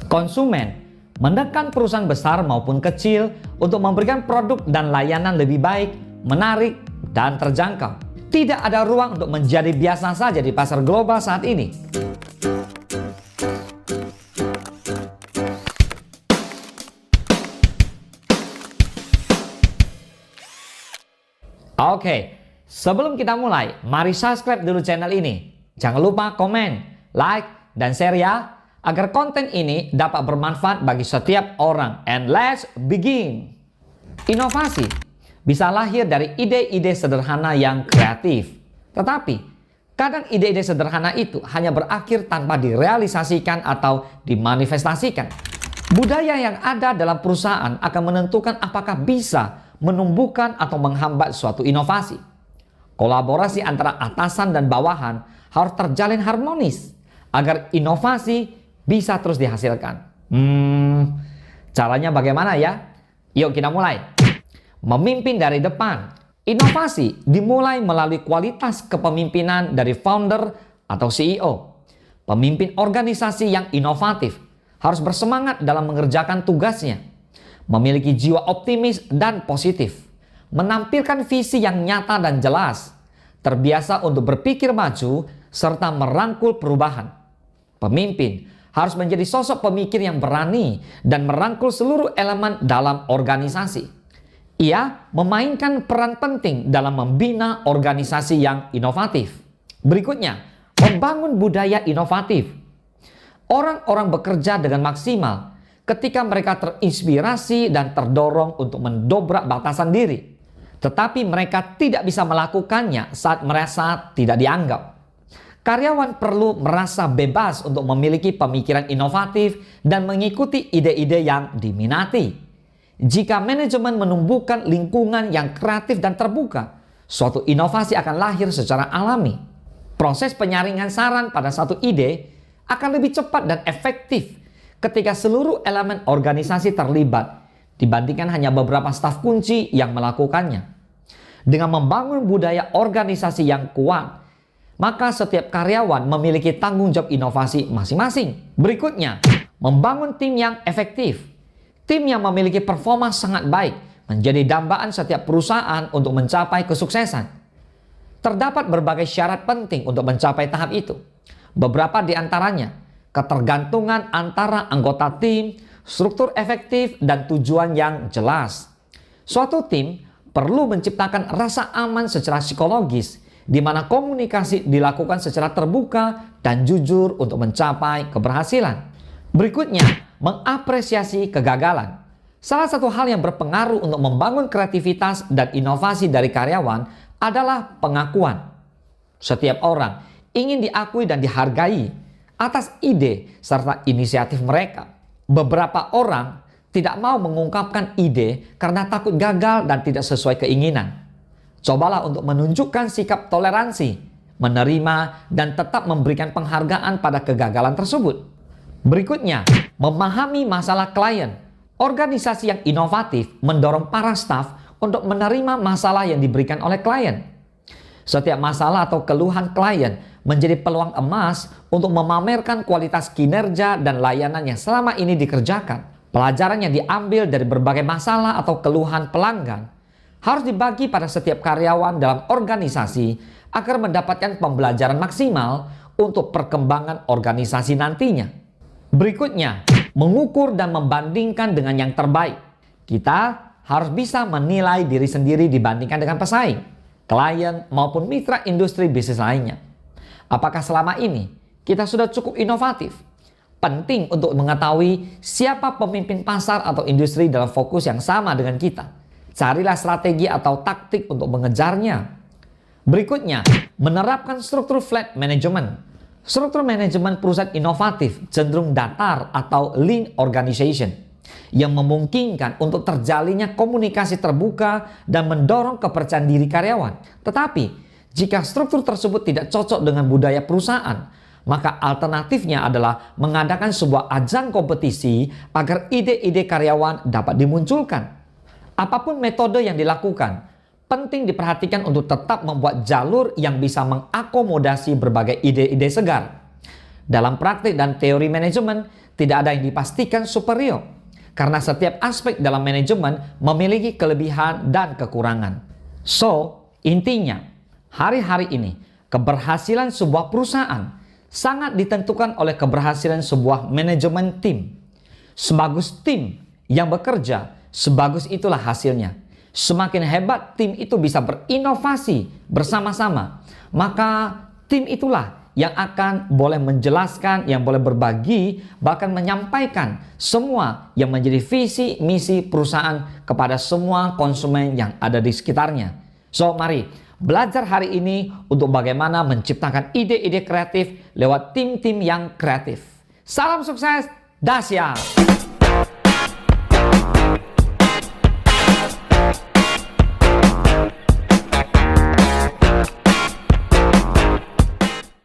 Konsumen menekan perusahaan besar maupun kecil untuk memberikan produk dan layanan lebih baik, menarik, dan terjangkau. Tidak ada ruang untuk menjadi biasa saja di pasar global saat ini. Oke, sebelum kita mulai, mari subscribe dulu channel ini. Jangan lupa komen, like, dan share ya, agar konten ini dapat bermanfaat bagi setiap orang. And let's begin. Inovasi bisa lahir dari ide-ide sederhana yang kreatif. Tetapi, kadang ide-ide sederhana itu hanya berakhir tanpa direalisasikan atau dimanifestasikan. Budaya yang ada dalam perusahaan akan menentukan apakah bisa menumbuhkan atau menghambat suatu inovasi. Kolaborasi antara atasan dan bawahan harus terjalin harmonis agar inovasi bisa terus dihasilkan. Caranya bagaimana ya? Yuk kita mulai. Memimpin dari depan. Inovasi dimulai melalui kualitas kepemimpinan dari founder atau CEO. Pemimpin organisasi yang inovatif harus bersemangat dalam mengerjakan tugasnya, memiliki jiwa optimis dan positif, menampilkan visi yang nyata dan jelas, terbiasa untuk berpikir maju, serta merangkul perubahan. Pemimpin harus menjadi sosok pemikir yang berani dan merangkul seluruh elemen dalam organisasi. Ia memainkan peran penting dalam membina organisasi yang inovatif. Berikutnya, membangun budaya inovatif. Orang-orang bekerja dengan maksimal ketika mereka terinspirasi dan terdorong untuk mendobrak batasan diri. Tetapi mereka tidak bisa melakukannya saat merasa tidak dianggap. Karyawan perlu merasa bebas untuk memiliki pemikiran inovatif dan mengikuti ide-ide yang diminati. Jika manajemen menumbuhkan lingkungan yang kreatif dan terbuka, suatu inovasi akan lahir secara alami. Proses penyaringan saran pada satu ide akan lebih cepat dan efektif ketika seluruh elemen organisasi terlibat dibandingkan hanya beberapa staf kunci yang melakukannya. Dengan membangun budaya organisasi yang kuat, maka setiap karyawan memiliki tanggung jawab inovasi masing-masing. Berikutnya, membangun tim yang efektif. Tim yang memiliki performa sangat baik menjadi dambaan setiap perusahaan untuk mencapai kesuksesan. Terdapat berbagai syarat penting untuk mencapai tahap itu. Beberapa di antaranya, ketergantungan antara anggota tim, struktur efektif, dan tujuan yang jelas. Suatu tim perlu menciptakan rasa aman secara psikologis, di mana komunikasi dilakukan secara terbuka dan jujur untuk mencapai keberhasilan. Berikutnya, mengapresiasi kegagalan. Salah satu hal yang berpengaruh untuk membangun kreativitas dan inovasi dari karyawan adalah pengakuan. Setiap orang ingin diakui dan dihargai atas ide serta inisiatif mereka. Beberapa orang tidak mau mengungkapkan ide karena takut gagal dan tidak sesuai keinginan. Cobalah untuk menunjukkan sikap toleransi, menerima, dan tetap memberikan penghargaan pada kegagalan tersebut. Berikutnya, memahami masalah klien. Organisasi yang inovatif mendorong para staf untuk menerima masalah yang diberikan oleh klien. Setiap masalah atau keluhan klien menjadi peluang emas untuk memamerkan kualitas kinerja dan layanan yang selama ini dikerjakan. Pelajaran yang diambil dari berbagai masalah atau keluhan pelanggan harus dibagi pada setiap karyawan dalam organisasi agar mendapatkan pembelajaran maksimal untuk perkembangan organisasi nantinya. Berikutnya, mengukur dan membandingkan dengan yang terbaik. Kita harus bisa menilai diri sendiri dibandingkan dengan pesaing, klien, maupun mitra industri bisnis lainnya. Apakah selama ini kita sudah cukup inovatif? Penting untuk mengetahui siapa pemimpin pasar atau industri dalam fokus yang sama dengan kita. Carilah strategi atau taktik untuk mengejarnya. Berikutnya, menerapkan struktur flat management. Struktur manajemen perusahaan inovatif cenderung datar atau lean organization yang memungkinkan untuk terjalinnya komunikasi terbuka dan mendorong kepercayaan diri karyawan. Tetapi, jika struktur tersebut tidak cocok dengan budaya perusahaan, maka alternatifnya adalah mengadakan sebuah ajang kompetisi agar ide-ide karyawan dapat dimunculkan. Apapun metode yang dilakukan, penting diperhatikan untuk tetap membuat jalur yang bisa mengakomodasi berbagai ide-ide segar. Dalam praktik dan teori manajemen, tidak ada yang dipastikan superior. Karena setiap aspek dalam manajemen memiliki kelebihan dan kekurangan. So, intinya, hari-hari ini, keberhasilan sebuah perusahaan sangat ditentukan oleh keberhasilan sebuah manajemen tim. Sebagus tim yang bekerja, sebagus itulah hasilnya. Semakin hebat tim itu bisa berinovasi bersama-sama, maka tim itulah yang akan boleh menjelaskan, yang boleh berbagi, bahkan menyampaikan semua yang menjadi visi misi perusahaan kepada semua konsumen yang ada di sekitarnya. So, mari belajar hari ini untuk bagaimana menciptakan ide-ide kreatif lewat tim-tim yang kreatif. Salam sukses, dahsyat!